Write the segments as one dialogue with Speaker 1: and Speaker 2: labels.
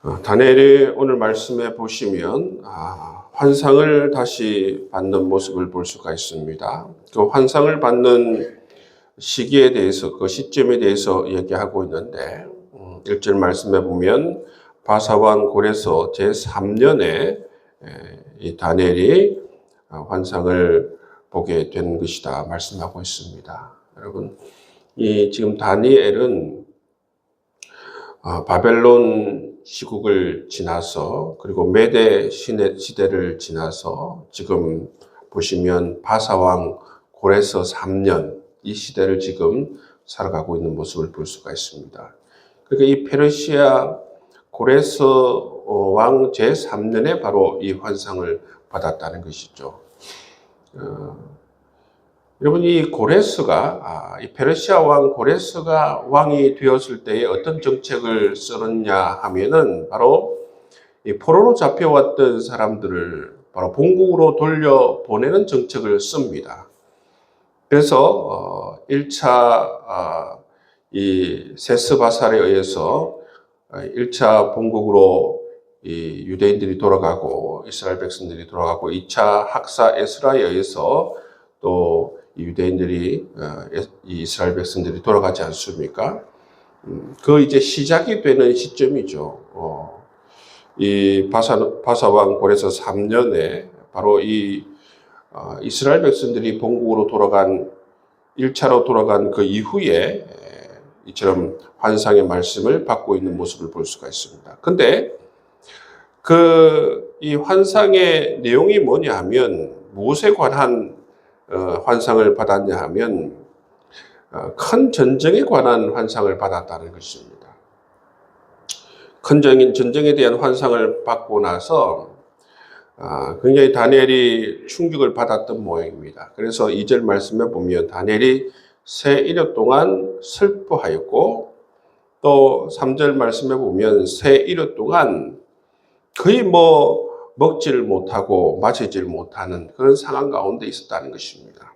Speaker 1: 다니엘이 오늘 말씀에 보시면 환상을 다시 받는 모습을 볼 수가 있습니다. 그 환상을 받는 시기에 대해서, 그 시점에 대해서 얘기하고 있는데 1절 말씀에 보면 바사왕 고레서 제3년에 이 다니엘이 환상을 보게 된 것이다 말씀하고 있습니다. 여러분, 이 지금 다니엘은 바벨론 시국을 지나서 그리고 메대 시대를 지나서 지금 보시면 바사왕 고레서 3년 이 시대를 지금 살아가고 있는 모습을 볼 수가 있습니다. 그러니까 이 페르시아 고레서 왕 제3년에 바로 이 환상을 받았다는 것이죠. 여러분, 이 고레스가, 이 페르시아 왕 고레스가 왕이 되었을 때에 어떤 정책을 쓰느냐 하면은 바로 이 포로로 잡혀왔던 사람들을 바로 본국으로 돌려보내는 정책을 씁니다. 그래서 1차 이 세스바살에 의해서 1차 본국으로 이 유대인들이 돌아가고 이스라엘 백성들이 돌아가고 2차 학사 에스라에 의해서 또 유대인들이 이스라엘 백성들이 돌아가지 않습니까? 그 이제 시작이 되는 시점이죠. 이 바사왕 고레서 3년에 바로 이 이스라엘 백성들이 본국으로 돌아간 1차로 돌아간 그 이후에 이처럼 환상의 말씀을 받고 있는 모습을 볼 수가 있습니다. 근데 이 환상의 내용이 뭐냐 하면 무엇에 관한 환상을 받았냐 하면 큰 전쟁에 관한 환상을 받았다는 것입니다. 큰 전쟁에 대한 환상을 받고 나서 굉장히 다니엘이 충격을 받았던 모양입니다. 그래서 2절 말씀에 보면 다니엘이 새 1년 동안 슬퍼하였고 또 3절 말씀에 보면 새 1년 동안 거의 먹지를 못하고 마시지를 못하는 그런 상황 가운데 있었다는 것입니다.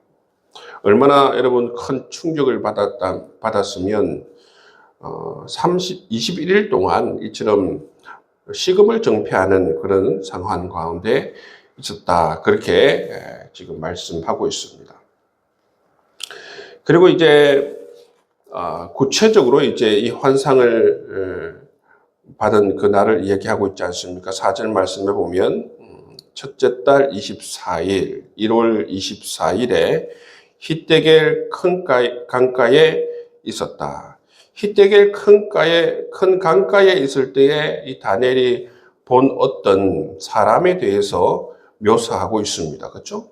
Speaker 1: 얼마나 여러분 큰 충격을 받았으면 21일 동안 이처럼 식음을 정폐하는 그런 상황 가운데 있었다. 그렇게 지금 말씀하고 있습니다. 그리고 이제 구체적으로 이제 이 환상을 받은 그 날을 얘기하고 있지 않습니까? 4절 말씀에 보면 첫째 달 24일, 1월 24일에 히데겔 큰 강가에 있었다. 히데겔 큰 강가에 있을 때에 이 다니엘이 본 어떤 사람에 대해서 묘사하고 있습니다. 그렇죠?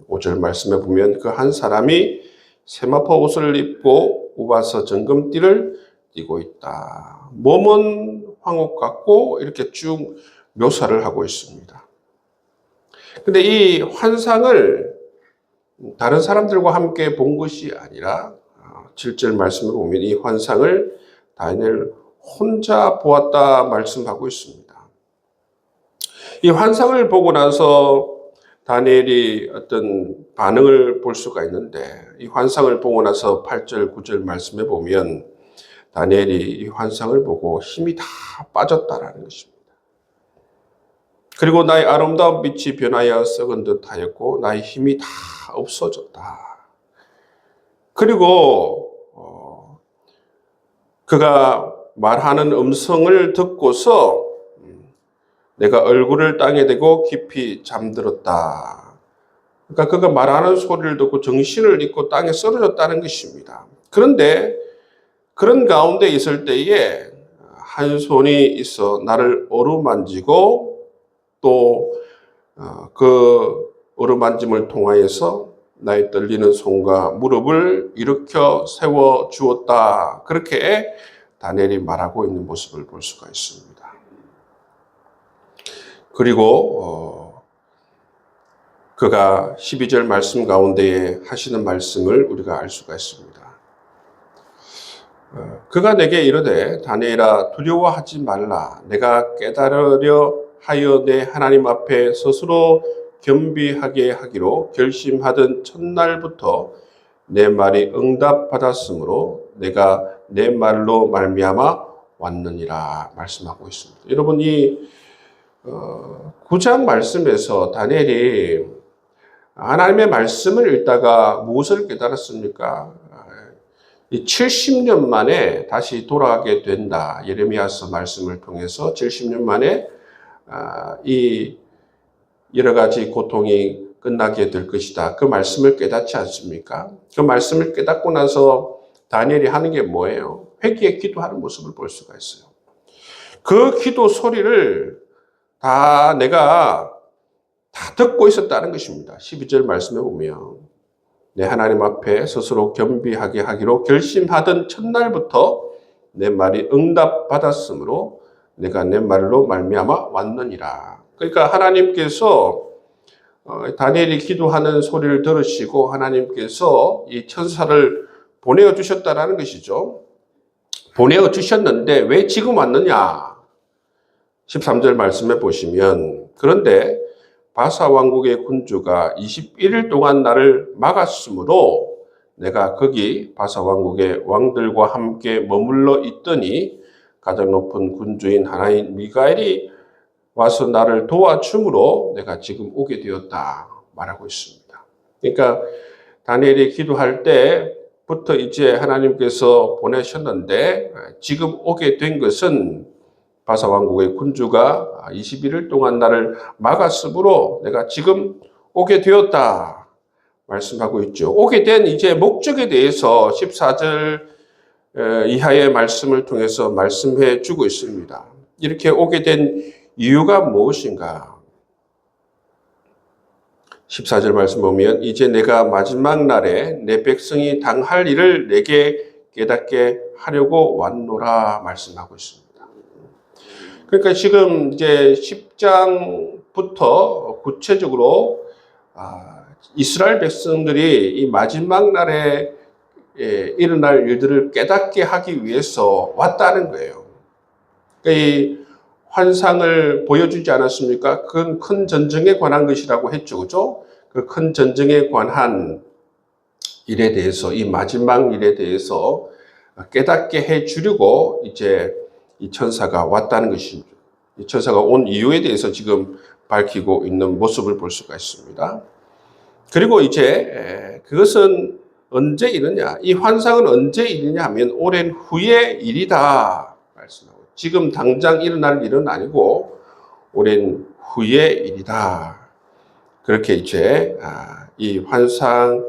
Speaker 1: 5절 말씀에 보면 그 한 사람이 세마포 옷을 입고 우바서 정금띠를 띠고 있다. 몸은 황옥 같고 이렇게 쭉 묘사를 하고 있습니다. 근데 이 환상을 다른 사람들과 함께 본 것이 아니라 7절 말씀을 보면 이 환상을 다니엘 혼자 보았다 말씀하고 있습니다. 이 환상을 보고 나서 다니엘이 어떤 반응을 볼 수가 있는데 이 환상을 보고 나서 8절, 9절 말씀에 보면 다니엘이 이 환상을 보고 힘이 다 빠졌다라는 것입니다. 그리고 나의 아름다운 빛이 변하여 썩은 듯 하였고 나의 힘이 다 없어졌다. 그리고 그가 말하는 음성을 듣고서 내가 얼굴을 땅에 대고 깊이 잠들었다. 그러니까 그가 말하는 소리를 듣고 정신을 잃고 땅에 쓰러졌다는 것입니다. 그런데 그런 가운데 있을 때에 한 손이 있어 나를 어루만지고 또 그 어루만짐을 통하여서 나의 떨리는 손과 무릎을 일으켜 세워 주었다. 그렇게 다니엘이 말하고 있는 모습을 볼 수가 있습니다. 그리고 그가 12절 말씀 가운데에 하시는 말씀을 우리가 알 수가 있습니다. 그가 내게 이르되 다니엘아 두려워하지 말라. 내가 깨달으려 하여 내 하나님 앞에 스스로 겸비하게 하기로 결심하던 첫날부터 내 말이 응답받았으므로 내가 내 말로 말미암아 왔느니라 말씀하고 있습니다. 여러분 이 9장 말씀에서 다니엘이 하나님의 말씀을 읽다가 무엇을 깨달았습니까? 이 70년 만에 다시 돌아가게 된다. 예레미야서 말씀을 통해서 70년 만에 이 여러 가지 고통이 끝나게 될 것이다. 그 말씀을 깨닫지 않습니까? 그 말씀을 깨닫고 나서 다니엘이 하는 게 뭐예요? 회개의 기도하는 모습을 볼 수가 있어요. 그 기도 소리를 다 내가 다 듣고 있었다는 것입니다. 12절 말씀에 보면 내 하나님 앞에 스스로 겸비하게 하기로 결심하던 첫날부터 내 말이 응답받았으므로 내가 내 말로 말미암아 왔느니라. 그러니까 하나님께서 다니엘이 기도하는 소리를 들으시고 하나님께서 이 천사를 보내어 주셨다라는 것이죠. 보내어 주셨는데 왜 지금 왔느냐? 13절 말씀에 보시면 그런데 바사 왕국의 군주가 21일 동안 나를 막았으므로 내가 거기 바사 왕국의 왕들과 함께 머물러 있더니 가장 높은 군주인 하나인 미가엘이 와서 나를 도와줌으로 내가 지금 오게 되었다 말하고 있습니다. 그러니까 다니엘이 기도할 때부터 이제 하나님께서 보내셨는데 지금 오게 된 것은 바사 왕국의 군주가 21일 동안 나를 막았으므로 내가 지금 오게 되었다 말씀하고 있죠. 오게 된 이제 목적에 대해서 14절 이하의 말씀을 통해서 말씀해 주고 있습니다. 이렇게 오게 된 이유가 무엇인가? 14절 말씀 보면 이제 내가 마지막 날에 내 백성이 당할 일을 내게 깨닫게 하려고 왔노라 말씀하고 있습니다. 그러니까 지금 이제 10장부터 구체적으로 이스라엘 백성들이 이 마지막 날에 일어날 일들을 깨닫게 하기 위해서 왔다는 거예요. 그러니까 이 환상을 보여주지 않았습니까? 그건 큰 전쟁에 관한 것이라고 했죠. 그죠? 그 큰 전쟁에 관한 일에 대해서, 이 마지막 일에 대해서 깨닫게 해 주려고 이제 이 천사가 왔다는 것입니다. 이 천사가 온 이유에 대해서 지금 밝히고 있는 모습을 볼 수가 있습니다. 그리고 이제 그것은 언제 일어냐? 이 환상은 언제 일어냐 하면 오랜 후의 일이다 말씀하고 지금 당장 일어날 일은 아니고 오랜 후의 일이다. 그렇게 이제 이 환상의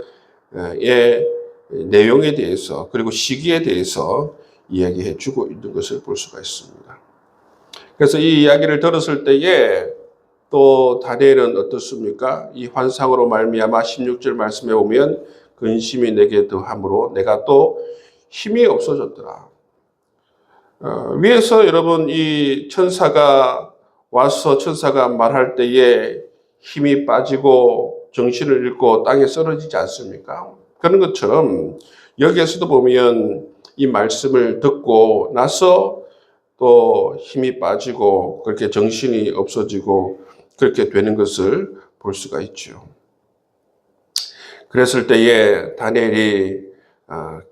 Speaker 1: 내용에 대해서 그리고 시기에 대해서 이야기해 주고 있는 것을 볼 수가 있습니다. 그래서 이 이야기를 들었을 때에 또 다니엘은 어떻습니까? 이 환상으로 말미암아 16절 말씀에 보면 근심이 내게 더함으로 내가 또 힘이 없어졌더라. 위에서 여러분 이 천사가 와서 천사가 말할 때에 힘이 빠지고 정신을 잃고 땅에 쓰러지지 않습니까? 그런 것처럼 여기에서도 보면 이 말씀을 듣고 나서 또 힘이 빠지고 그렇게 정신이 없어지고 그렇게 되는 것을 볼 수가 있죠. 그랬을 때에 다니엘이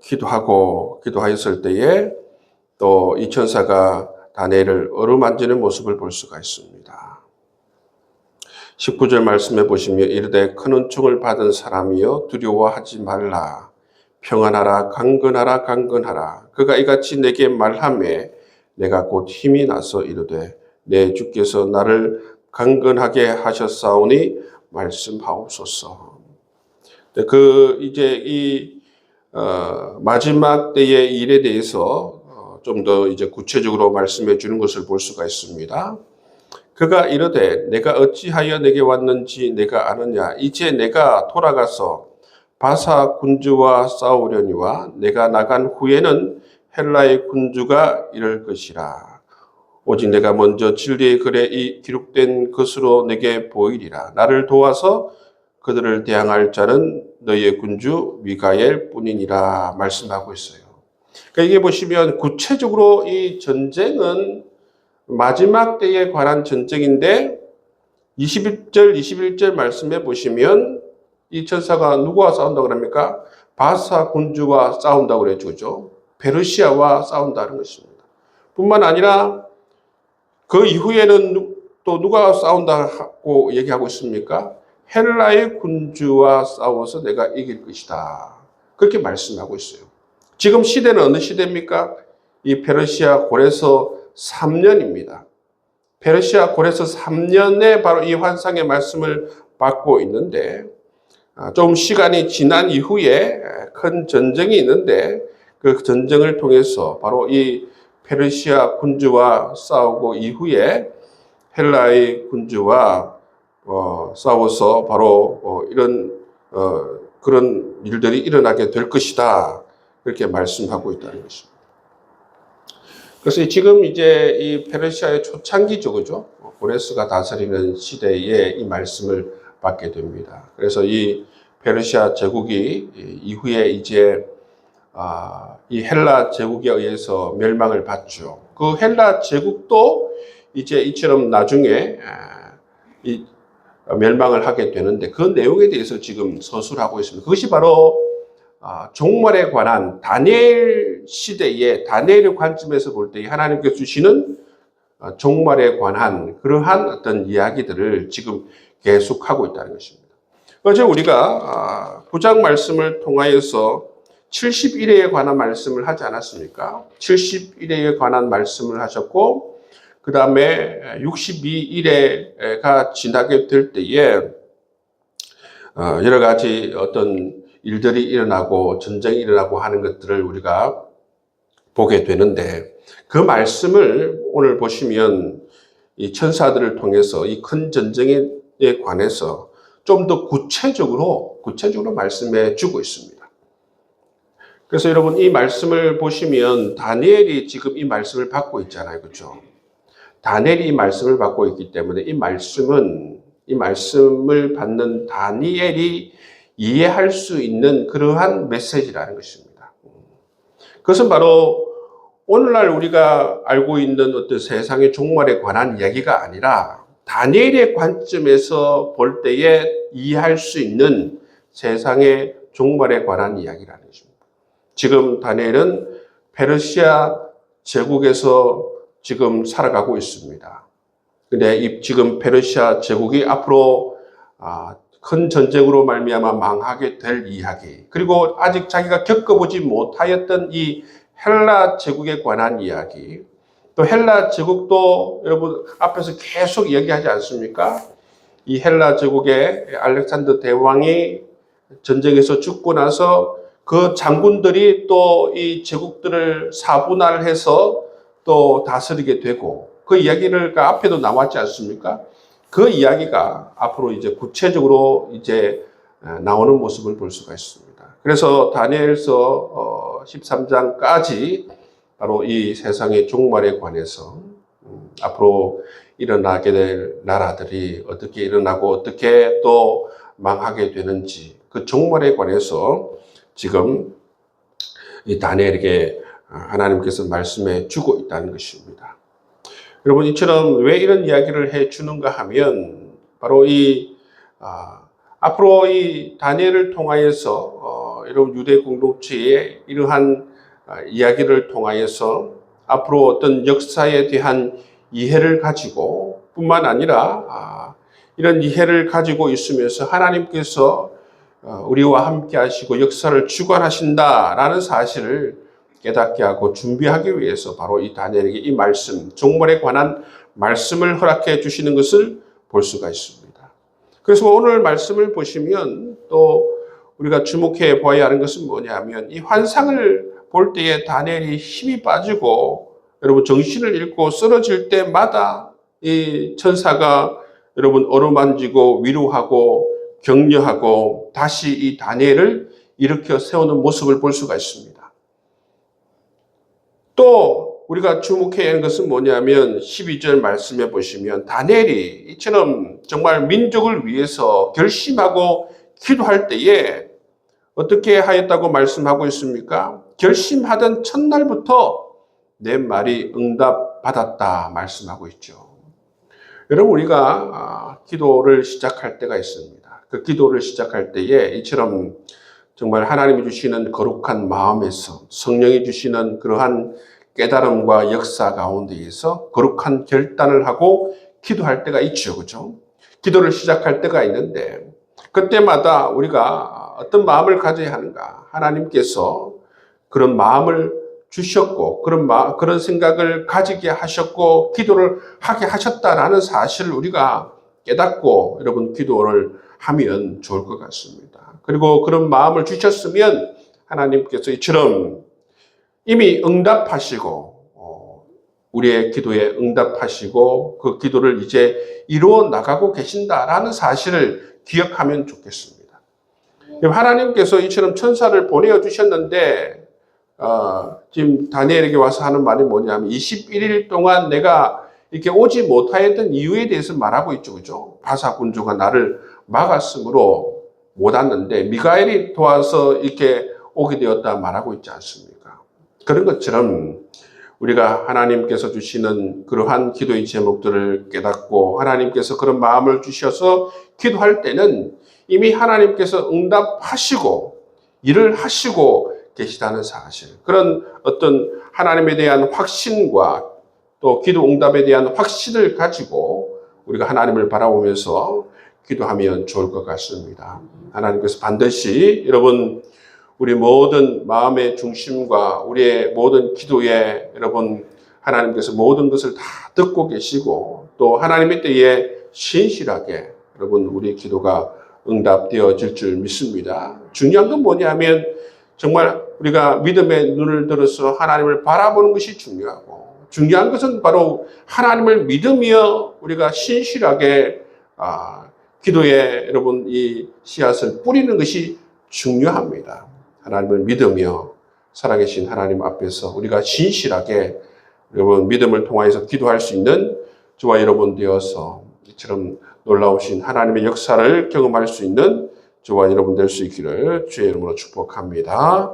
Speaker 1: 기도하였을 때에 또 이 천사가 다니엘을 어루만지는 모습을 볼 수가 있습니다. 19절 말씀에 보시면 이르되 큰 은총을 받은 사람이여 두려워하지 말라. 평안하라 강건하라 강건하라. 그가 이같이 내게 말하매 내가 곧 힘이 나서 이르되 내 주께서 나를 강건하게 하셨사오니 말씀하옵소서. 이제 이 마지막 때의 일에 대해서 좀 더 이제 구체적으로 말씀해 주는 것을 볼 수가 있습니다. 그가 이르되 내가 어찌하여 내게 왔는지 내가 아느냐. 이제 내가 돌아가서 바사 군주와 싸우려니와 내가 나간 후에는 헬라의 군주가 이럴 것이라. 오직 내가 먼저 진리의 글에 이 기록된 것으로 내게 보이리라. 나를 도와서 그들을 대항할 자는 너희의 군주 미가엘 뿐이니라 말씀하고 있어요. 그러니까 이게 보시면 구체적으로 이 전쟁은 마지막 때에 관한 전쟁인데 20절, 21절 말씀해 보시면 이 천사가 누구와 싸운다고 그럽니까? 바사 군주와 싸운다고 그랬죠. 그죠? 페르시아와 싸운다는 것입니다. 뿐만 아니라 그 이후에는 또 누가 싸운다고 얘기하고 있습니까? 헬라의 군주와 싸워서 내가 이길 것이다. 그렇게 말씀하고 있어요. 지금 시대는 어느 시대입니까? 이 페르시아 고레서 3년입니다. 페르시아 고레서 3년에 바로 이 환상의 말씀을 받고 있는데, 좀 시간이 지난 이후에 큰 전쟁이 있는데, 그 전쟁을 통해서 바로 이 페르시아 군주와 싸우고 이후에 헬라의 군주와 싸워서 바로 이런 그런 일들이 일어나게 될 것이다. 그렇게 말씀하고 있다는 것입니다. 그래서 지금 이제 이 페르시아의 초창기죠, 그죠? 고레스가 다스리는 시대에 이 말씀을 받게 됩니다. 그래서 이 페르시아 제국이 이후에 이제 이 헬라 제국에 의해서 멸망을 받죠. 그 헬라 제국도 이제 이처럼 나중에 이 멸망을 하게 되는데 그 내용에 대해서 지금 서술하고 있습니다. 그것이 바로 종말에 관한 다니엘 시대의 다니엘의 관점에서 볼 때 하나님께서 주시는 종말에 관한 그러한 어떤 이야기들을 지금 계속하고 있다는 것입니다. 어제 우리가 9장 말씀을 통하여서 71회에 관한 말씀을 하지 않았습니까? 71회에 관한 말씀을 하셨고 그 다음에 62일에가 지나게 될 때에 여러 가지 어떤 일들이 일어나고 전쟁이 일어나고 하는 것들을 우리가 보게 되는데 그 말씀을 오늘 보시면 이 천사들을 통해서 이 큰 전쟁에 관해서 좀 더 구체적으로 말씀해 주고 있습니다. 그래서 여러분 이 말씀을 보시면 다니엘이 지금 이 말씀을 받고 있잖아요. 그렇죠? 다니엘이 이 말씀을 받고 있기 때문에 이 말씀을 받는 다니엘이 이해할 수 있는 그러한 메시지라는 것입니다. 그것은 바로 오늘날 우리가 알고 있는 어떤 세상의 종말에 관한 이야기가 아니라 다니엘의 관점에서 볼 때에 이해할 수 있는 세상의 종말에 관한 이야기라는 것입니다. 지금 다니엘은 페르시아 제국에서 지금 살아가고 있습니다. 근데 지금 페르시아 제국이 앞으로 큰 전쟁으로 말미암아 망하게 될 이야기, 그리고 아직 자기가 겪어보지 못하였던 이 헬라 제국에 관한 이야기, 또 헬라 제국도 여러분 앞에서 계속 얘기하지 않습니까? 이 헬라 제국의 알렉산더 대왕이 전쟁에서 죽고 나서 그 장군들이 또 이 제국들을 사분할해서 또 다스리게 되고 그 이야기가 앞에도 나왔지 않습니까? 그 이야기가 앞으로 이제 구체적으로 이제 나오는 모습을 볼 수가 있습니다. 그래서 다니엘서 13장까지 바로 이 세상의 종말에 관해서 앞으로 일어나게 될 나라들이 어떻게 일어나고 어떻게 또 망하게 되는지 그 종말에 관해서 지금 이 다니엘에게 하나님께서 말씀해 주고 있다는 것입니다. 여러분 이처럼 왜 이런 이야기를 해 주는가 하면 바로 앞으로 이 다니엘을 통하여서 여러분 유대 공동체의 이러한 이야기를 통하여서 앞으로 어떤 역사에 대한 이해를 가지고 뿐만 아니라 이런 이해를 가지고 있으면서 하나님께서 우리와 함께 하시고 역사를 주관하신다라는 사실을 깨닫게 하고 준비하기 위해서 바로 이 다니엘에게 이 말씀, 종말에 관한 말씀을 허락해 주시는 것을 볼 수가 있습니다. 그래서 오늘 말씀을 보시면 또 우리가 주목해 봐야 하는 것은 뭐냐면 이 환상을 볼 때에 다니엘이 힘이 빠지고 여러분 정신을 잃고 쓰러질 때마다 이 천사가 여러분 어루만지고 위로하고 격려하고 다시 이 다니엘을 일으켜 세우는 모습을 볼 수가 있습니다. 또 우리가 주목해야 하는 것은 뭐냐면 12절 말씀해 보시면 다니엘이 이처럼 정말 민족을 위해서 결심하고 기도할 때에 어떻게 하였다고 말씀하고 있습니까? 결심하던 첫날부터 내 말이 응답받았다 말씀하고 있죠. 여러분 우리가 기도를 시작할 때가 있습니다. 그 기도를 시작할 때에 이처럼 정말 하나님이 주시는 거룩한 마음에서 성령이 주시는 그러한 깨달음과 역사 가운데에서 거룩한 결단을 하고 기도할 때가 있죠. 그죠? 기도를 시작할 때가 있는데 그때마다 우리가 어떤 마음을 가져야 하는가? 하나님께서 그런 마음을 주셨고 그런 생각을 가지게 하셨고 기도를 하게 하셨다라는 사실을 우리가 깨닫고 여러분 기도를 하면 좋을 것 같습니다. 그리고 그런 마음을 주셨으면 하나님께서 이처럼 이미 응답하시고 우리의 기도에 응답하시고 그 기도를 이제 이루어 나가고 계신다라는 사실을 기억하면 좋겠습니다. 하나님께서 이처럼 천사를 보내어 주셨는데 지금 다니엘에게 와서 하는 말이 뭐냐면 21일 동안 내가 이렇게 오지 못하였던 이유에 대해서 말하고 있죠. 그죠? 바사 군주가 나를 막았으므로 못 왔는데 미가엘이 도와서 이렇게 오게 되었다 말하고 있지 않습니까? 그런 것처럼 우리가 하나님께서 주시는 그러한 기도의 제목들을 깨닫고 하나님께서 그런 마음을 주셔서 기도할 때는 이미 하나님께서 응답하시고 일을 하시고 계시다는 사실, 그런 어떤 하나님에 대한 확신과 또 기도 응답에 대한 확신을 가지고 우리가 하나님을 바라보면서 기도하면 좋을 것 같습니다. 하나님께서 반드시 여러분 우리 모든 마음의 중심과 우리의 모든 기도에 여러분 하나님께서 모든 것을 다 듣고 계시고 또 하나님의 때에 신실하게 여러분 우리 기도가 응답되어질 줄 믿습니다. 중요한 건 뭐냐면 정말 우리가 믿음의 눈을 들어서 하나님을 바라보는 것이 중요하고 중요한 것은 바로 하나님을 믿으며 우리가 신실하게 기도에 여러분 이 씨앗을 뿌리는 것이 중요합니다. 하나님을 믿으며 살아계신 하나님 앞에서 우리가 신실하게 여러분 믿음을 통하여서 기도할 수 있는 저와 여러분 되어서 이처럼 놀라우신 하나님의 역사를 경험할 수 있는 저와 여러분 될 수 있기를 주의 이름으로 축복합니다.